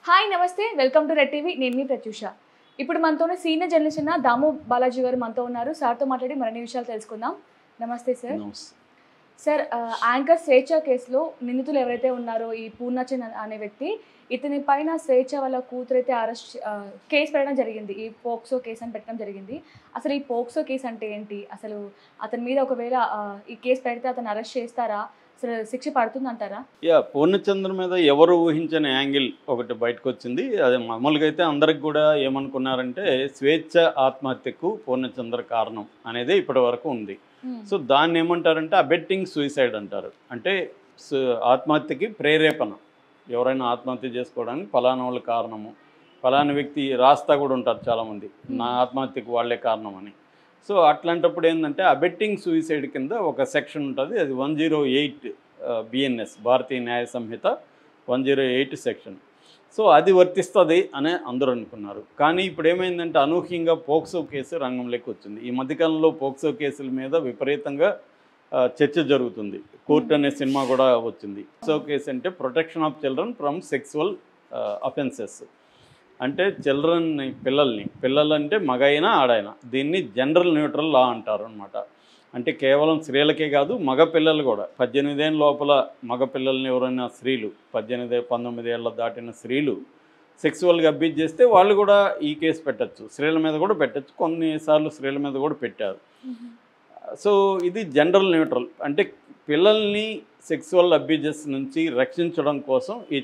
Hi నమస్తే welcome to red TV నేను మీ ప్రత్యూష. ఇప్పుడు మనతోనే సీనియర్ జర్నలిస్ట్ అయిన దాము బాలాజీ గారు మనతో ఉన్నారు. సార్తో మాట్లాడి మరిన్ని విషయాలు తెలుసుకుందాం. నమస్తే సార్. సార్, యాంకర్ స్వేచ్ఛ కేసులో నిందితులు ఎవరైతే ఉన్నారో ఈ పూర్ణచంద్ అనే వ్యక్తి, ఇతని పైన స్వేచ్ఛ వాళ్ళ కూతురైతే కేసు పెట్టడం జరిగింది. ఈ పోక్సో కేసు అని పెట్టడం జరిగింది. అసలు ఈ పోక్సో కేసు అంటే ఏంటి? అసలు అతని మీద ఒకవేళ ఈ కేసు పెడితే అతను అరెస్ట్ చేస్తారా? అసలు శిక్ష పడుతుందంటారా? పూర్ణచంద్ర మీద ఎవరు ఊహించని యాంగిల్ ఒకటి బయటకు వచ్చింది. అది మామూలుగా అయితే అందరికి కూడా ఏమనుకున్నారంటే స్వేచ్ఛ ఆత్మహత్యకు పూర్ణచంద్ర కారణం అనేది ఇప్పటి వరకు ఉంది. సో దాన్ని ఏమంటారంటే అబెట్టింగ్ సూసైడ్ అంటారు. అంటే ఆత్మహత్యకి ప్రేరేపణ, ఎవరైనా ఆత్మహత్య చేసుకోవడానికి ఫలానా వాళ్ళు కారణము, ఫలానా వ్యక్తి రాస్తా కూడా ఉంటారు చాలామంది, నా ఆత్మహత్యకు వాళ్ళే కారణం అని. సో అట్లాంటప్పుడు ఏంటంటే అబెట్టింగ్ సూసైడ్ కింద ఒక సెక్షన్ ఉంటుంది. అది 108 బిఎన్ఎస్ భారతీయ న్యాయ సంహిత 108 సెక్షన్. సో అది వర్తిస్తుంది అని అందరూ అనుకున్నారు. కానీ ఇప్పుడు ఏమైందంటే అనూహ్యంగా పోక్సో కేసు రంగంలోకి వచ్చింది. ఈ మధ్యకాలంలో పోక్సో కేసుల మీద విపరీతంగా చర్చ జరుగుతుంది. కోర్ట్ అనే సినిమా కూడా వచ్చింది. పోక్సో కేసు అంటే protection of children from sexual offences. అంటే పిల్లలంటే మగైనా ఆడైనా, దీన్ని జనరల్ న్యూట్రల్ లా అంటారు అనమాట. అంటే కేవలం స్త్రీలకే కాదు, మగపిల్లలు కూడా 18 ఏళ్ళ లోపల మగపిల్లల్ని ఎవరైనా స్త్రీలు 18-19 ఏళ్ళ దాటిన స్త్రీలు సెక్సువల్గా అబ్యూజ్ చేస్తే వాళ్ళు కూడా ఈ కేసు పెట్టచ్చు. స్త్రీల మీద కూడా పెట్టచ్చు, కొన్నిసార్లు స్త్రీల మీద కూడా పెట్టారు. సో ఇది జనరల్ న్యూట్రల్, అంటే పిల్లల్ని సెక్సువల్ అబ్యూజెస్ నుంచి రక్షించడం కోసం ఈ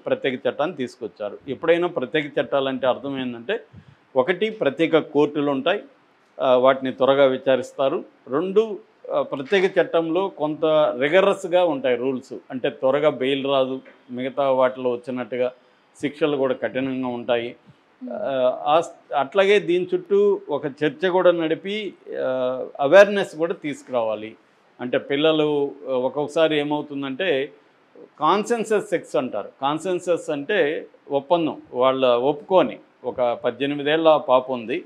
ప్రత్యేక చట్టాన్ని తీసుకొచ్చారు. ఎప్పుడైనా ప్రత్యేక చట్టాలంటే అర్థం ఏంటంటే, ఒకటి ప్రత్యేక కోర్టులు ఉంటాయి, వాటిని త్వరగా విచారిస్తారు. రెండు, ప్రత్యేక చట్టంలో కొంత రిగరస్గా ఉంటాయి రూల్స్, అంటే త్వరగా బెయిల్ రాదు, మిగతా వాటిలో వచ్చినట్టుగా శిక్షలు కూడా కఠినంగా ఉంటాయి. అట్లాగే దీని చుట్టూ ఒక చర్చ కూడా నడిపి అవేర్నెస్ కూడా తీసుకురావాలి. అంటే పిల్లలు ఒక్కొక్కసారి ఏమవుతుందంటే కాన్సెన్సస్ సెక్స్ అంటారు. కాన్సెన్సస్ అంటే ఒప్పందం, వాళ్ళ ఒప్పుకొని, ఒక 18 ఏళ్ళ పాప ఉంది,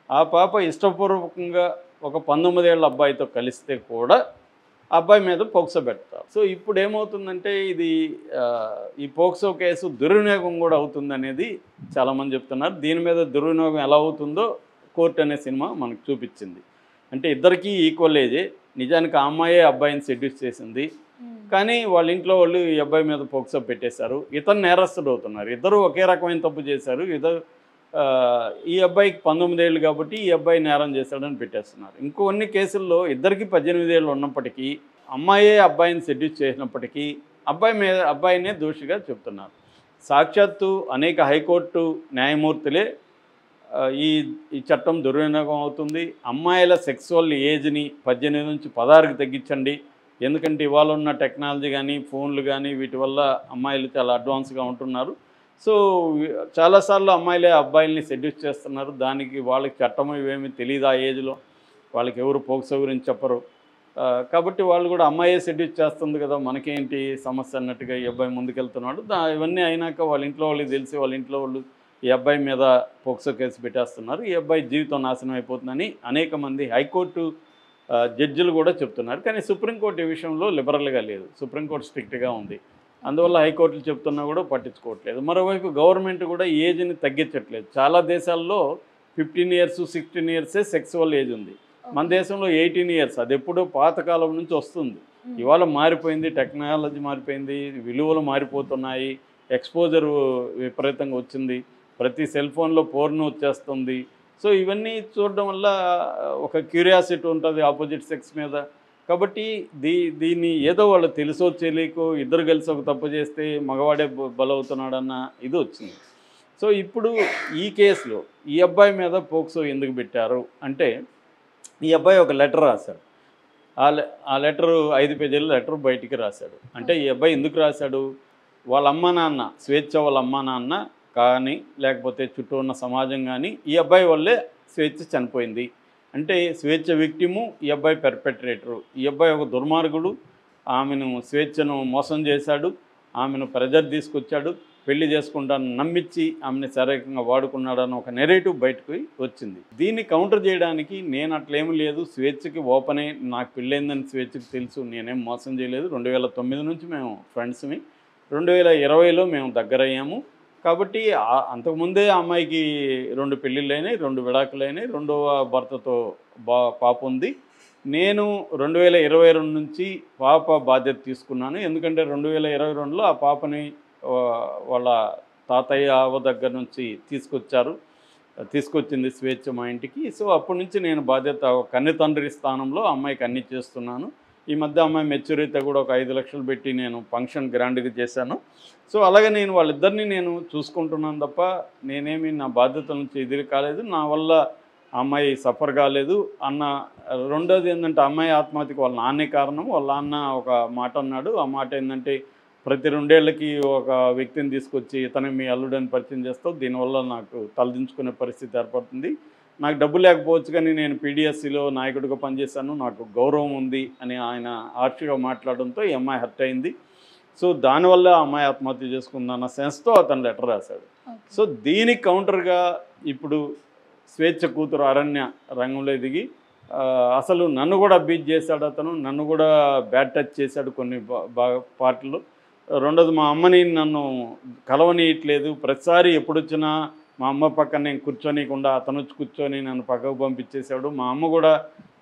ఆ పాప ఇష్టపూర్వకంగా ఒక 19 ఏళ్ళ అబ్బాయితో కలిస్తే కూడా అబ్బాయి మీద పోక్సో పెడతారు. సో ఇప్పుడు ఏమవుతుందంటే ఈ పోక్సో కేసు దుర్వినియోగం కూడా అవుతుందనేది చాలామంది చెప్తున్నారు. దీని మీద దుర్వినియోగం ఎలా అవుతుందో కోర్ట్ అనే సినిమా మనకు చూపించింది. అంటే ఇద్దరికీ ఈక్వల్ ఏజే. నిజానికి ఆ అమ్మాయే అబ్బాయిని సెడ్యూస్ చేసింది, కానీ వాళ్ళ ఇంట్లో వాళ్ళు ఈ అబ్బాయి మీద పోక్సో పెట్టేశారు. ఇతను నేరస్తుడు అవుతున్నారు. ఇద్దరు ఒకే రకమైన తప్పు చేశారు. ఈ అబ్బాయికి 19 ఏళ్ళు కాబట్టి ఈ అబ్బాయి నేరం చేశాడని పెట్టేస్తున్నారు. ఇంకొన్ని కేసుల్లో ఇద్దరికి 18 ఏళ్ళు ఉన్నప్పటికీ, అమ్మాయే అబ్బాయిని సెడ్యూస్ చేసినప్పటికీ అబ్బాయినే దోషిగా చెప్తున్నారు. సాక్షాత్తు అనేక హైకోర్టు న్యాయమూర్తులే ఈ చట్టం దుర్వినియోగం అవుతుంది, అమ్మాయిల సెక్సువల్ ఏజ్ని 18 నుంచి 16కి తగ్గించండి, ఎందుకంటే ఇవాళ ఉన్న టెక్నాలజీ కానీ ఫోన్లు కానీ వీటి వల్ల అమ్మాయిలు చాలా అడ్వాన్స్గా ఉంటున్నారు. సో చాలాసార్లు అమ్మాయిలే అబ్బాయిల్ని సెడ్యూస్ చేస్తున్నారు. దానికి వాళ్ళకి చట్టం ఇవేమీ తెలియదు. ఆ ఏజ్లో వాళ్ళకి ఎవరు పోక్సో గురించి చెప్పరు. కాబట్టి వాళ్ళు కూడా అమ్మాయే సెడ్యూస్ చేస్తుంది కదా, మనకేంటి సమస్య అన్నట్టుగా ఈ అబ్బాయి ముందుకెళ్తున్నాడు. ఇవన్నీ అయినాక వాళ్ళ ఇంట్లో వాళ్ళకి తెలిసి వాళ్ళ ఇంట్లో వాళ్ళు ఈ అబ్బాయి మీద పోక్సో కేసు పెట్టేస్తున్నారు. ఈ అబ్బాయి జీవితం నాశనం అయిపోతుందని అనేక మంది హైకోర్టు జడ్జిలు కూడా చెప్తున్నారు. కానీ సుప్రీంకోర్టు ఈ విషయంలో లిబరల్గా లేదు. సుప్రీంకోర్టు స్ట్రిక్ట్గా ఉంది. అందువల్ల హైకోర్టులు చెప్తున్నా కూడా పట్టించుకోవట్లేదు. మరోవైపు గవర్నమెంట్ కూడా ఏజ్ని తగ్గించట్లేదు. చాలా దేశాల్లో 15 ఇయర్స్ 16 ఇయర్సే సెక్సువల్ ఏజ్ ఉంది. మన దేశంలో 18 ఇయర్స్. అది ఎప్పుడూ పాతకాలం నుంచి వస్తుంది. ఇవాళ మారిపోయింది, టెక్నాలజీ మారిపోయింది, విలువలు మారిపోతున్నాయి, ఎక్స్పోజర్ విపరీతంగా వచ్చింది, ప్రతి సెల్ ఫోన్లో పోర్న్ వచ్చేస్తుంది. సో ఇవన్నీ చూడడం వల్ల ఒక క్యూరియాసిటీ ఉంటుంది ఆపోజిట్ సెక్స్ మీద. కాబట్టి దీన్ని ఏదో వాళ్ళు తెలుసో తెలియకో ఇద్దరు కలిసి ఒక తప్పు చేస్తే మగవాడే బలవుతున్నాడన్న ఇది వచ్చింది. సో ఇప్పుడు ఈ కేసులో ఈ అబ్బాయి మీద పోక్సో ఎందుకు పెట్టారు అంటే, ఈ అబ్బాయి ఒక లెటర్ రాశాడు. ఆ లెటరు 5 పేజీల లెటర్ బయటికి రాశాడు. అంటే ఈ అబ్బాయి ఎందుకు రాశాడు, వాళ్ళ అమ్మా నాన్న, స్వేచ్ఛ వాళ్ళ అమ్మా నాన్న కానీ లేకపోతే చుట్టూ ఉన్న సమాజం కానీ ఈ అబ్బాయి వల్లే స్వేచ్ఛ చనిపోయింది అంటే, స్వేచ్ఛ విక్టిము, ఈ అబ్బాయి పెర్పెట్రేటరు. ఈ అబ్బాయి ఒక దుర్మార్గుడు, ఆమెను స్వేచ్ఛను మోసం చేశాడు, ఆమెను ప్రెజర్ తీసుకొచ్చాడు, పెళ్లి చేసుకుంటాను నమ్మించి ఆమెను శారీరకంగా వాడుకున్నాడని ఒక నెరేటివ్ బయటకు వచ్చింది. దీన్ని కౌంటర్ చేయడానికి నేను అట్లేమీ లేదు, స్వేచ్ఛకి ఓపెనే, నాకు పెళ్ళైందని స్వేచ్ఛకి తెలుసు, నేనేం మోసం చేయలేదు, 2009 నుంచి మేము ఫ్రెండ్స్ని, 2020లో మేము దగ్గరయ్యాము, కాబట్టి అంతకుముందే ఆ అమ్మాయికి 2 పెళ్ళిళ్ళైనాయి, 2 విడాకులైనాయి, రెండవ భర్తతో పాప ఉంది. నేను 2022 నుంచి పాప బాధ్యత తీసుకున్నాను. ఎందుకంటే 2022లో ఆ పాపని వాళ్ళ తాతయ్య అవ్వ దగ్గర నుంచి తీసుకొచ్చింది స్వేచ్ఛ మా ఇంటికి. సో అప్పటి నుంచి నేను బాధ్యత కన్నె తండ్రి స్థానంలో అమ్మాయికి అన్నీ చేస్తున్నాను. ఈ మధ్య అమ్మాయి మెచ్యూరిటీ కూడా ఒక 5 లక్షలు పెట్టి నేను ఫంక్షన్ గ్రాండ్గా చేశాను. సో అలాగే నేను వాళ్ళిద్దరిని నేను చూసుకుంటున్నాను తప్ప నేనేమి నా బాధ్యతల నుంచి ఎదురు కాలేదు. నా వల్ల అమ్మాయి సఫర్ కాలేదు అన్న. రెండోది ఏంటంటే అమ్మాయి ఆత్మహత్యకు వాళ్ళ నాన్నే కారణం. వాళ్ళ నాన్న ఒక మాట అన్నాడు. ఆ మాట ఏంటంటే ప్రతి 2 ఏళ్ళకి ఒక వ్యక్తిని తీసుకొచ్చి ఇతను మీ అల్లుడని పరిచయం చేస్తావు, దీనివల్ల నాకు తలదించుకునే పరిస్థితి ఏర్పడుతుంది. నాకు డబ్బు లేకపోవచ్చు కానీ నేను పీడిఎస్సిలో నాయకుడిగా పనిచేశాను, నాకు గౌరవం ఉంది అని ఆయన హార్ష్గా మాట్లాడడంతో ఈ అమ్మాయి హర్ట్ అయింది. సో దానివల్ల అమ్మాయి ఆత్మహత్య చేసుకుందన్న సెన్స్తో అతను లెటర్ రాశాడు. సో దీనికి కౌంటర్గా ఇప్పుడు స్వేచ్ఛ కూతురు అరణ్య రంగంలో దిగి అసలు నన్ను కూడా అబ్యూజ్ చేశాడు, అతను నన్ను కూడా బ్యాడ్ టచ్ చేశాడు కొన్ని పార్టీలు. రెండోది మా అమ్మని నన్ను కలవనీయట్లేదు, ప్రతిసారి ఎప్పుడొచ్చినా మా అమ్మ పక్కన నేను కూర్చోనీయకుండా అతను వచ్చి కూర్చొని నన్ను పక్కకు పంపించేశాడు. మా అమ్మ కూడా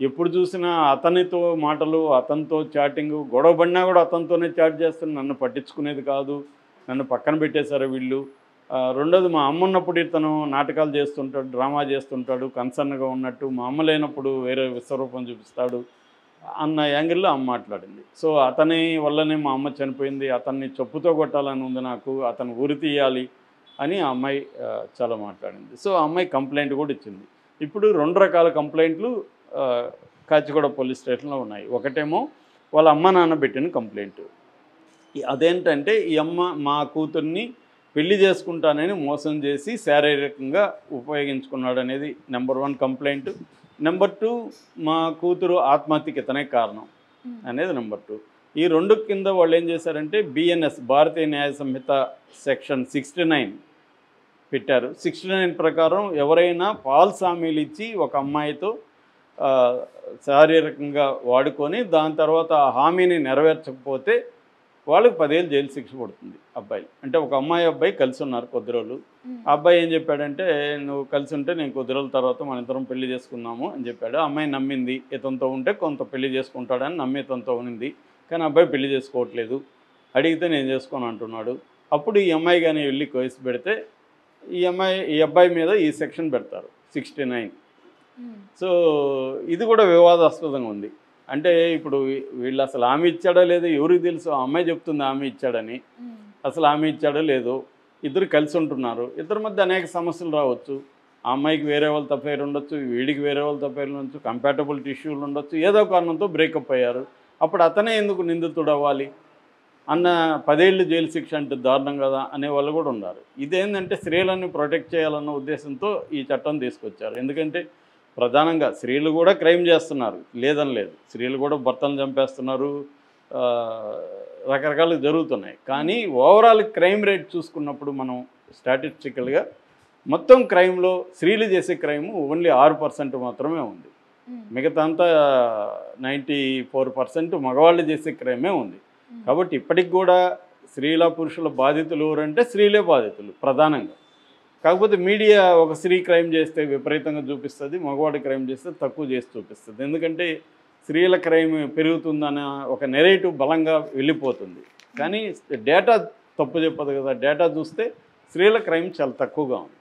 ఎప్పుడు చూసినా అతనితో మాటలు, అతనితో చాటింగు, గొడవ పడినా కూడా అతనితోనే చాట్ చేస్తున్నా, నన్ను పట్టించుకునేది కాదు, నన్ను పక్కన పెట్టేశారు వీళ్ళు. రెండోది మా అమ్మ ఉన్నప్పుడు ఇతను నాటకాలు చేస్తుంటాడు, డ్రామా చేస్తుంటాడు, కన్సర్న్గా ఉన్నట్టు, మా అమ్మ లేనప్పుడు వేరే విశ్వరూపం చూపిస్తాడు అన్న యాంగిల్లో అమ్మ మాట్లాడింది. సో అతని వల్లనే మా అమ్మ చనిపోయింది, అతన్ని చెప్పుతో కొట్టాలని ఉంది నాకు, అతను ఉరి తీయాలి అని ఆ అమ్మాయి చాలా మాట్లాడింది. సో ఆ అమ్మాయి కంప్లైంట్ కూడా ఇచ్చింది. ఇప్పుడు 2 రకాల కంప్లైంట్లు కాచిగూడ పోలీస్ స్టేషన్లో ఉన్నాయి. ఒకటేమో వాళ్ళ అమ్మ నాన్న పెట్టిన కంప్లైంట్. అదేంటంటే ఈ అమ్మ మా కూతుర్ని పెళ్లి చేసుకుంటానని మోసం చేసి శారీరకంగా ఉపయోగించుకున్నాడు అనేది నెంబర్ 1 కంప్లైంట్. నెంబర్ 2 మా కూతురు ఆత్మహత్యకి ఇతనే కారణం అనేది నెంబర్ 2. ఈ 2 కింద వాళ్ళు ఏం చేశారంటే బిఎన్ఎస్ భారతీయ న్యాయ సంహిత సెక్షన్ 69 పెట్టారు. 69 ప్రకారం ఎవరైనా ఫాల్స్ హామీలు ఇచ్చి ఒక అమ్మాయితో శారీరకంగా వాడుకొని దాని తర్వాత ఆ హామీని నెరవేర్చకపోతే వాళ్ళకి 10 ఏళ్ళు జైలు శిక్ష పడుతుంది. అబ్బాయి అంటే ఒక అబ్బాయి కలిసి ఉన్నారు కొద్ది రోజులు. ఆ అబ్బాయి ఏం చెప్పాడంటే నువ్వు కలిసి ఉంటే నేను కొద్ది రోజుల తర్వాత మన ఇద్దరం పెళ్లి చేసుకుందాము అని చెప్పాడు. అమ్మాయి నమ్మింది, ఇతనితో ఉంటే కొంత పెళ్లి చేసుకుంటాడని నమ్మి ఇతనితో ఉంది. కానీ అబ్బాయి పెళ్లి చేసుకోవట్లేదు, అడిగితే నేను చేసుకోను అంటున్నాడు. అప్పుడు ఈ అమ్మాయి కానీ వెళ్ళి కేసు పెడితే ఈ అబ్బాయి మీద ఈ సెక్షన్ పెడతారు 69. సో ఇది కూడా వివాదాస్పదంగా ఉంది. అంటే ఇప్పుడు వీళ్ళు అసలు హామీ ఇచ్చాడో లేదో ఎవరికి తెలుసు? ఆ అమ్మాయి చెప్తుంది హామీ ఇచ్చాడని, అసలు హామీ ఇచ్చాడో లేదో. ఇద్దరు కలిసి ఉంటున్నారు, ఇద్దరి మధ్య అనేక సమస్యలు రావచ్చు. ఆ అమ్మాయికి వేరే వాళ్ళతో అఫైర్ ఉండొచ్చు, వీడికి వేరే వాళ్ళతో అఫైర్లు ఉండొచ్చు, కంపాటబిలిటీ ఇష్యూలు ఉండొచ్చు, ఏదో కారణంతో బ్రేకప్ అయ్యారు. అప్పుడు అతనే ఎందుకు నిందితుడు అవ్వాలి అన్న 10 ఏళ్ళు జైలు శిక్ష అంటే దారుణం కదా అనే వాళ్ళు కూడా ఉన్నారు. ఇదేంటంటే స్త్రీలను ప్రొటెక్ట్ చేయాలన్న ఉద్దేశంతో ఈ చట్టం తీసుకొచ్చారు. ఎందుకంటే ప్రధానంగా స్త్రీలు కూడా క్రైమ్ చేస్తున్నారు, లేదని లేదు, స్త్రీలు కూడా భర్తలను చంపేస్తున్నారు, రకరకాలు జరుగుతున్నాయి. కానీ ఓవరాల్ క్రైమ్ రేట్ చూసుకున్నప్పుడు మనం స్టాటిస్టికల్గా మొత్తం క్రైమ్లో స్త్రీలు చేసే క్రైమ్ ఓన్లీ 6% మాత్రమే ఉంది. మిగతా అంతా 94% మగవాళ్ళు చేసే క్రైమే ఉంది. కాబట్టి ఇప్పటికి కూడా స్త్రీల పురుషుల బాధితులు ఎవరంటే స్త్రీలే బాధితులు ప్రధానంగా. కాకపోతే మీడియా ఒక స్త్రీ క్రైమ్ చేస్తే విపరీతంగా చూపిస్తుంది, మగవాడి క్రైమ్ చేస్తే తక్కువ చేసి చూపిస్తుంది. ఎందుకంటే స్త్రీల క్రైమ్ పెరుగుతుందన్న ఒక నెరేటివ్ బలంగా వెళ్ళిపోతుంది. కానీ డేటా తప్పు చెప్పదు కదా, డేటా చూస్తే స్త్రీల క్రైమ్ చాలా తక్కువగా ఉంది.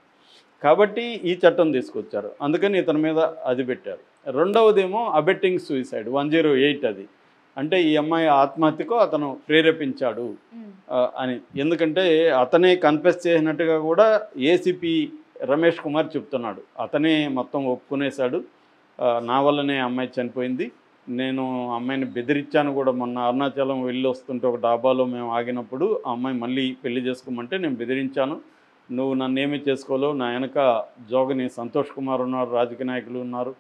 కాబట్టి ఈ చట్టం తీసుకొచ్చారు, అందుకని ఇతని మీద అది పెట్టారు. రెండవదేమో అబెట్టింగ్ సూసైడ్ 108. అది అంటే ఈ అమ్మాయి ఆత్మహత్యకు అతను ప్రేరేపించాడు అని. ఎందుకంటే అతనే కన్ఫెస్ చేసినట్టుగా కూడా ఏసీపీ రమేష్ కుమార్ చెప్తున్నాడు. అతనే మొత్తం ఒప్పుకునేశాడు, నా వల్లనే అమ్మాయి చనిపోయింది, నేను అమ్మాయిని బెదిరించాను కూడా. మొన్న అరుణాచలం వెళ్ళి వస్తుంటే ఒక డాబాలో మేము ఆగినప్పుడు ఆ అమ్మాయి మళ్ళీ పెళ్లి చేసుకోమంటే నేను బెదిరించాను, నువ్వు నన్ను ఏమీ చేసుకోలేవు, నా వెనక జోగని సంతోష్ కుమార్ ఉన్నారు, రాజకీయ నాయకులు ఉన్నారు,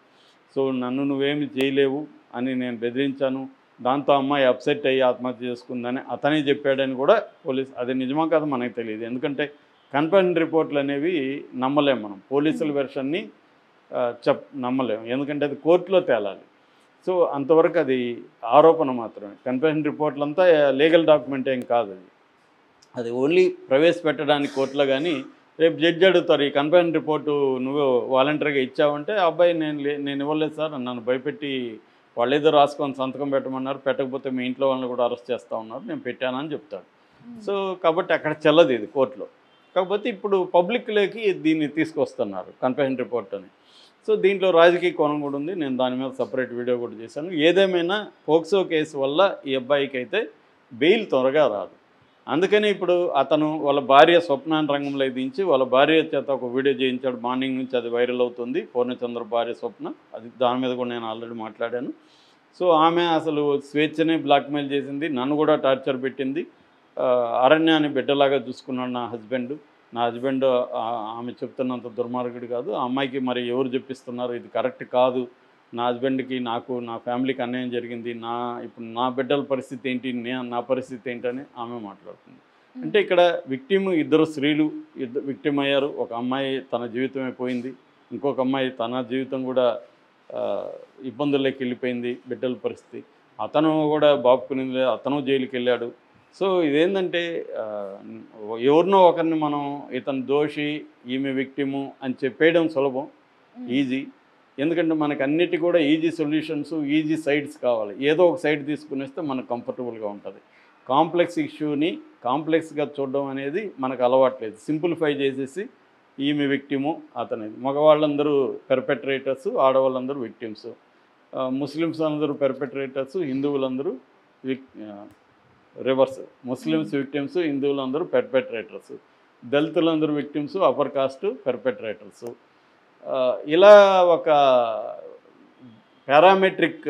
సో నన్ను నువ్వేమి చేయలేవు అని నేను బెదిరించాను. దాంతో అమ్మాయి అప్సెట్ అయ్యి ఆత్మహత్య చేసుకుందని అతనే చెప్పాడని కూడా పోలీసు, అది నిజమా కాదు మనకు తెలియదు. ఎందుకంటే కన్ఫర్మ్ రిపోర్ట్లు అనేవి నమ్మలేము మనం, పోలీసుల వెర్షన్ని నమ్మలేము, ఎందుకంటే అది కోర్టులో తేలాలి. సో అంతవరకు అది ఆరోపణ మాత్రమే, కన్ఫర్మ్ రిపోర్ట్లంతా లీగల్ డాక్యుమెంట్ ఏం కాదు అది. అది ఓన్లీ ప్రవేశపెట్టడానికి కోర్టులో కానీ రేపు జడ్జి అడుగుతారు ఈ కన్ఫైన్ రిపోర్టు నువ్వు వాలంటరీగా ఇచ్చావంటే ఆ అబ్బాయి నేను ఇవ్వలేదు సార్ నన్ను భయపెట్టి వాళ్ళు ఏదో రాసుకొని సంతకం పెట్టమన్నారు పెట్టకపోతే మీ ఇంట్లో వాళ్ళని కూడా అరెస్ట్ చేస్తూ ఉన్నారు నేను పెట్టానని చెప్తాడు. సో కాబట్టి అక్కడ చెల్లదు ఇది కోర్టులో. కాకపోతే ఇప్పుడు పబ్లిక్లోకి దీన్ని తీసుకొస్తున్నారు కన్ఫైన్ రిపోర్ట్ అని. సో దీంట్లో రాజకీయ కోణం కూడా ఉంది. నేను దాని మీద సపరేట్ వీడియో కూడా చేశాను. ఏదేమైనా పోక్సో కేసు వల్ల ఈ అబ్బాయికి అయితే బెయిల్ త్వరగా రాదు. అందుకని ఇప్పుడు అతను వాళ్ళ భార్య స్వప్నాన్ని రంగంలో దించి వాళ్ళ భార్య చేత ఒక వీడియో చేయించాడు. మార్నింగ్ నుంచి అది వైరల్ అవుతుంది. పూర్ణచంద్ర భార్య స్వప్న, అది దాని మీద కూడా నేను ఆల్రెడీ మాట్లాడాను. సో ఆమె అసలు స్వేచ్ఛని బ్లాక్మెయిల్ చేసింది, నన్ను కూడా టార్చర్ పెట్టింది. అరణ్యాన్ని బిడ్డలాగా చూసుకున్నాడు నా హస్బెండ్ ఆమె చెప్తున్నంత దుర్మార్గుడు కాదు. ఆ అమ్మాయికి మరి ఎవరు చెప్పిస్తున్నారు ఇది కరెక్ట్ కాదు, నా హస్బెండ్కి నాకు నా ఫ్యామిలీకి అన్యాయం జరిగింది, ఇప్పుడు నా బిడ్డల పరిస్థితి ఏంటి, నా పరిస్థితి ఏంటని ఆమె మాట్లాడుతుంది. అంటే ఇక్కడ ఇద్దరు స్త్రీలు విక్టిమ్ అయ్యారు. ఒక అమ్మాయి తన జీవితమే పోయింది, ఇంకొక అమ్మాయి తన జీవితం కూడా ఇబ్బందుల్లోకి వెళ్ళిపోయింది, బిడ్డల పరిస్థితి. అతను కూడా బాపుకుని అతను జైలుకి వెళ్ళాడు. సో ఇదేంటంటే ఎవరినో ఒకరిని మనం ఇతను దోషి ఈమె విక్టిము అని చెప్పేయడం సులభం, ఈజీ. ఎందుకంటే మనకు అన్నిటి కూడా ఈజీ సొల్యూషన్స్, ఈజీ సైడ్స్ కావాలి. ఏదో ఒక సైడ్ తీసుకునేస్తే మనకు కంఫర్టబుల్గా ఉంటుంది. కాంప్లెక్స్ ఇష్యూని కాంప్లెక్స్గా చూడడం అనేది మనకు అలవాట్లేదు. సింప్లిఫై చేసేసి ఈమె విక్టిము అతనేది. మగవాళ్ళందరూ పెర్పెట్రేటర్స్, ఆడవాళ్ళందరూ విక్టిమ్స్. ముస్లిమ్స్ అందరూ పెర్పెట్రేటర్స్, హిందువులందరూ రివర్స్. ముస్లిమ్స్ విక్టిమ్స్, హిందువులందరూ పెర్పెట్రేటర్స్. దళితులందరూ విక్టిమ్స్, అప్పర్ కాస్ట్ పెర్పెట్రేటర్స్. ఇలా ఒక పారామెట్రిక్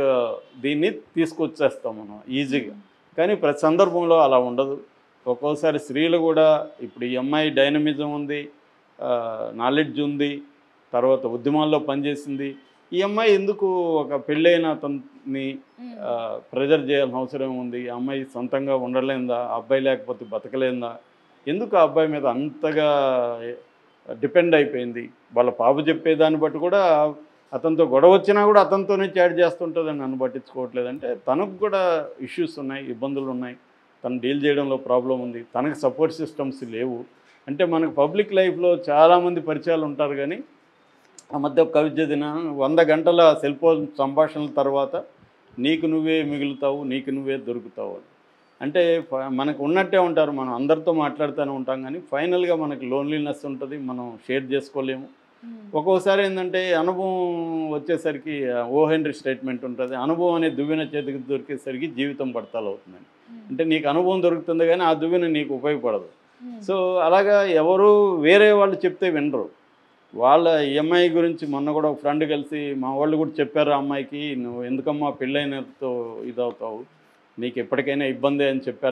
దీన్ని తీసుకొచ్చేస్తాం మనం ఈజీగా. కానీ ప్రతి సందర్భంలో అలా ఉండదు. ఒక్కోసారి స్త్రీలు కూడా ఇప్పుడు ఈ అమ్మాయి డైనమిజం ఉంది, నాలెడ్జ్ ఉంది, తర్వాత ఉద్యమాల్లో పనిచేసింది. ఈ అమ్మాయి ఎందుకు ఒక పెళ్ళైన అతన్ని ప్రెజర్ చేయాల్సిన అవసరం ఉంది? ఆ అమ్మాయి సొంతంగా ఉండలేందా? అబ్బాయి లేకపోతే బతకలేందా? ఎందుకు ఆ అబ్బాయి మీద అంతగా డిపెండ్ అయిపోయింది? వాళ్ళ పాప చెప్పేదాన్ని బట్టి కూడా అతనితో గొడవ వచ్చినా కూడా అతనితోనే చాట్ చేస్తుంటుందని నన్ను పట్టించుకోవట్లేదంటే తనకు కూడా ఇష్యూస్ ఉన్నాయి, ఇబ్బందులు ఉన్నాయి, తను డీల్ చేయడంలో ప్రాబ్లం ఉంది, తనకు సపోర్ట్ సిస్టమ్స్ లేవు. అంటే మనకు పబ్లిక్ లైఫ్లో చాలామంది పరిచయాలు ఉంటారు కానీ ఆ మధ్య ఒక కవి చదివిన 100 గంటల సెల్ ఫోన్ సంభాషణల తర్వాత నీకు నువ్వే మిగులుతావు, నీకు నువ్వే దొరుకుతావు. అంటే మనకు ఉన్నట్టే ఉంటారు, మనం అందరితో మాట్లాడుతూనే ఉంటాం కానీ ఫైనల్గా మనకి లోన్లీనెస్ ఉంటుంది, మనం షేర్ చేసుకోలేము. ఒక్కోసారి ఏంటంటే అనుభవం వచ్చేసరికి ఓ హెన్రీ స్టేట్మెంట్ ఉంటుంది, అనుభవం అనే దువ్వెన చేతికి దొరికేసరికి జీవితం పడతాలు అవుతుందని. అంటే నీకు అనుభవం దొరుకుతుంది కానీ ఆ దువ్వెన నీకు ఉపయోగపడదు. సో అలాగా ఎవరు వేరే వాళ్ళు చెప్తే వినరు. వాళ్ళ ఈఎంఐ గురించి మొన్న కూడా ఒక ఫ్రెండ్ కలిసి మా వాళ్ళు కూడా చెప్పారు, ఆ అమ్మాయికి నువ్వు ఎందుకమ్మా పెళ్ళైనతో ఇదవుతావు, నీకు ఎప్పటికైనా ఇబ్బంది అని చెప్పారు.